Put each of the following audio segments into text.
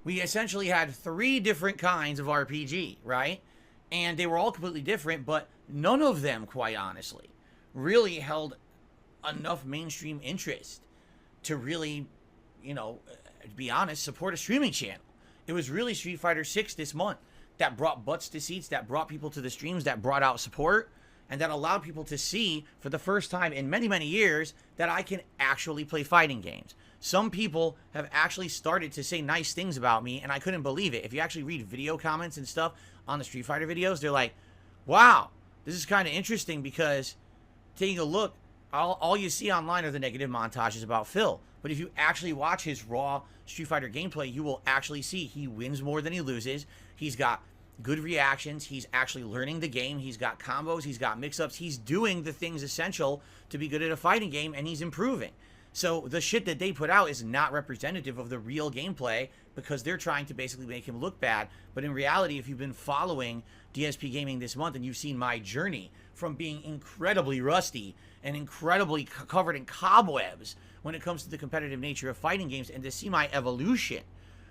we essentially had 3 different kinds of RPG, right? And they were all completely different, but none of them, quite honestly, really held enough mainstream interest to really, to be honest, support a streaming channel. It was really Street Fighter 6 this month that brought butts to seats, that brought people to the streams, that brought out support, and that allowed people to see for the first time in many, many years that I can actually play fighting games. Some people have actually started to say nice things about me, and I couldn't believe it. If you actually read video comments and stuff on the Street Fighter videos, they're like, wow, this is kind of interesting because taking a look, all you see online are the negative montages about Phil. But if you actually watch his raw Street Fighter gameplay, you will actually see he wins more than he loses. He's got good reactions. He's actually learning the game. He's got combos. He's got mix-ups. He's doing the things essential to be good at a fighting game, and he's improving. So the shit that they put out is not representative of the real gameplay because they're trying to basically make him look bad. But in reality, if you've been following DSP Gaming this month and you've seen my journey from being incredibly rusty and incredibly covered in cobwebs when it comes to the competitive nature of fighting games, and to see my evolution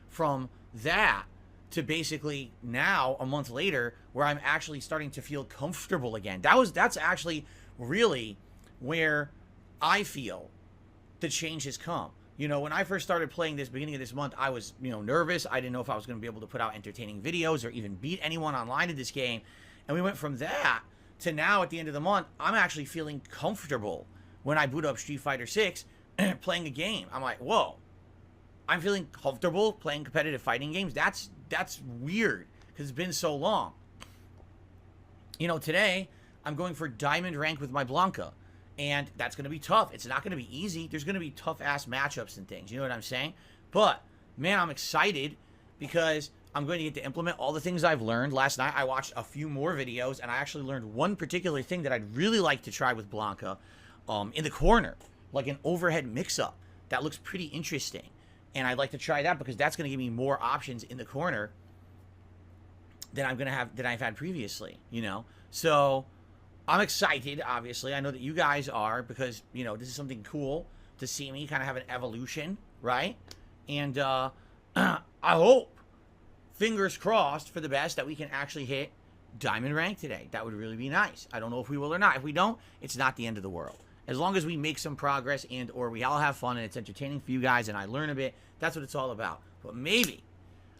from that to basically now, a month later, where I'm actually starting to feel comfortable again. That's actually really where I feel the change has come. When I first started playing this beginning of this month, I was, nervous. I didn't know if I was going to be able to put out entertaining videos or even beat anyone online in this game. And we went from that to now at the end of the month, I'm actually feeling comfortable when I boot up Street Fighter 6 playing a game. I'm like, whoa, I'm feeling comfortable playing competitive fighting games. That's weird because it's been so long. Today I'm going for diamond rank with my Blanca. And that's going to be tough. It's not going to be easy. There's going to be tough-ass matchups and things. You know what I'm saying? But, man, I'm excited because I'm going to get to implement all the things I've learned. Last night, I watched a few more videos, and I actually learned one particular thing that I'd really like to try with Blanca in the corner, like an overhead mix-up. That looks pretty interesting. And I'd like to try that because that's going to give me more options in the corner than I've had previously, So I'm excited, obviously. I know that you guys are because, this is something cool to see me kind of have an evolution, right? And I hope, fingers crossed for the best, that we can actually hit diamond rank today. That would really be nice. I don't know if we will or not. If we don't, it's not the end of the world. As long as we make some progress and or we all have fun and it's entertaining for you guys and I learn a bit, that's what it's all about. But maybe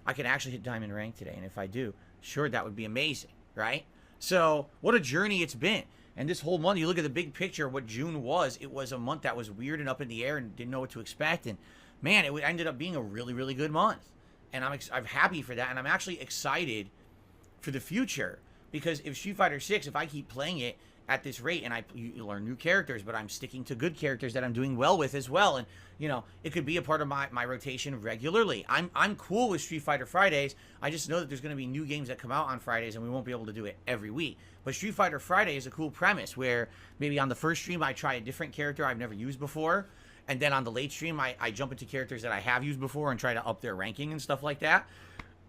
I can actually hit diamond rank today. And if I do, sure, that would be amazing, right? So, what a journey it's been. And this whole month, you look at the big picture of what June was. It was a month that was weird and up in the air and didn't know what to expect. And, man, it ended up being a really, really good month. And I'm happy for that. And I'm actually excited for the future. Because if Street Fighter 6, if I keep playing it at this rate, and you learn new characters, but I'm sticking to good characters that I'm doing well with as well. And, it could be a part of my rotation regularly. I'm cool with Street Fighter Fridays. I just know that there's going to be new games that come out on Fridays, and we won't be able to do it every week. But Street Fighter Friday is a cool premise where maybe on the first stream I try a different character I've never used before, and then on the late stream I jump into characters that I have used before and try to up their ranking and stuff like that.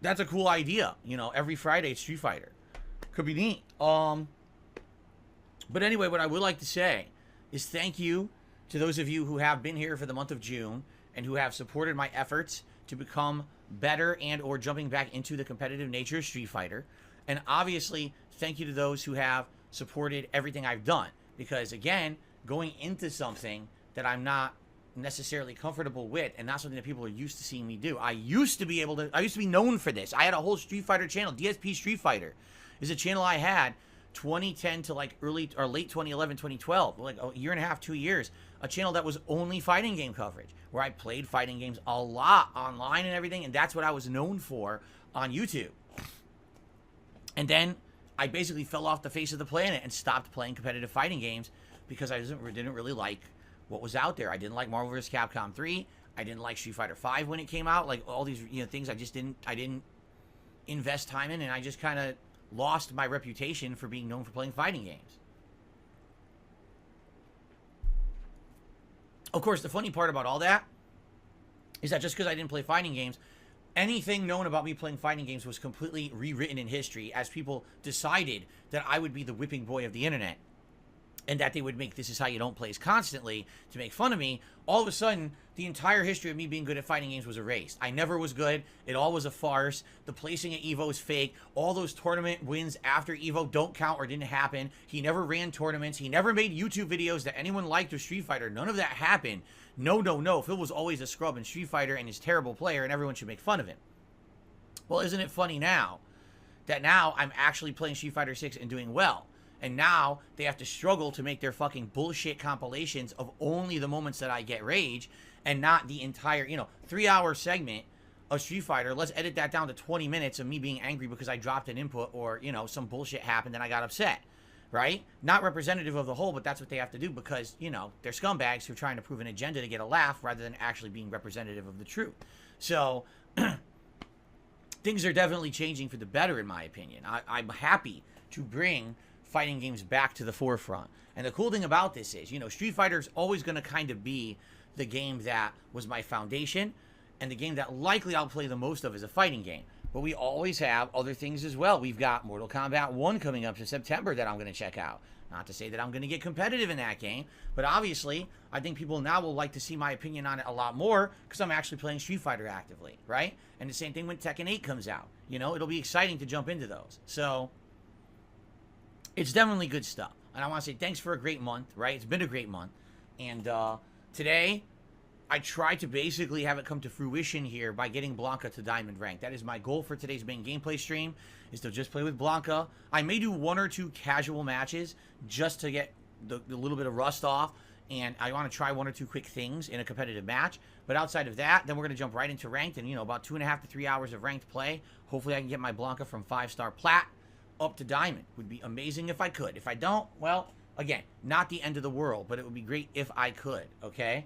That's a cool idea. Every Friday it's Street Fighter. Could be neat. But anyway, what I would like to say is thank you to those of you who have been here for the month of June and who have supported my efforts to become better and or jumping back into the competitive nature of Street Fighter. And obviously, thank you to those who have supported everything I've done. Because again, going into something that I'm not necessarily comfortable with and not something that people are used to seeing me do. I used to be known for this. I had a whole Street Fighter channel. DSP Street Fighter is a channel I had 2010 to like early or late 2011, 2012, like a year and a half, 2 years, a channel that was only fighting game coverage, where I played fighting games a lot online and everything, and that's what I was known for on YouTube. And then I basically fell off the face of the planet and stopped playing competitive fighting games because I didn't really like what was out there. I didn't like Marvel vs. Capcom 3. I didn't like Street Fighter 5 when it came out. Like all these things I didn't invest time in, and I just kind of lost my reputation for being known for playing fighting games. Of course, the funny part about all that is that just because I didn't play fighting games, anything known about me playing fighting games was completely rewritten in history as people decided that I would be the whipping boy of the internet. and that they would make "This Is How You Don't" plays constantly to make fun of me, all of a sudden, the entire history of me being good at fighting games was erased. I never was good. It all was a farce. The placing at EVO is fake. All those tournament wins after EVO don't count or didn't happen. He never ran tournaments. He never made YouTube videos that anyone liked with Street Fighter. None of that happened. No, no, no. Phil was always a scrub in Street Fighter and he's a terrible player and everyone should make fun of him. Well, isn't it funny now that now I'm actually playing Street Fighter 6 and doing well? And now they have to struggle to make their fucking bullshit compilations of only the moments that I get rage and not the entire, 3-hour segment of Street Fighter. Let's edit that down to 20 minutes of me being angry because I dropped an input or, some bullshit happened and I got upset, right? Not representative of the whole, but that's what they have to do because, they're scumbags who are trying to prove an agenda to get a laugh rather than actually being representative of the truth. So things are definitely changing for the better, in my opinion. I'm happy to bring fighting games back to the forefront. And the cool thing about this is, Street Fighter is always going to kind of be the game that was my foundation and the game that likely I'll play the most of as a fighting game. But we always have other things as well. We've got Mortal Kombat 1 coming up in September that I'm going to check out. Not to say that I'm going to get competitive in that game, but obviously, I think people now will like to see my opinion on it a lot more because I'm actually playing Street Fighter actively, right? And the same thing when Tekken 8 comes out. It'll be exciting to jump into those. So it's definitely good stuff. And I want to say thanks for a great month, right? It's been a great month. And today, I tried to basically have it come to fruition here by getting Blanca to Diamond Rank. That is my goal for today's main gameplay stream, is to just play with Blanca. I may do 1 or 2 casual matches just to get the little bit of rust off. And I want to try 1 or 2 quick things in a competitive match. But outside of that, then we're going to jump right into ranked. And, about 2.5 to 3 hours of ranked play. Hopefully I can get my Blanca from 5-star plat up to diamond. Would be amazing if I could. If I don't, well, again, not the end of the world, but it would be great if I could, okay?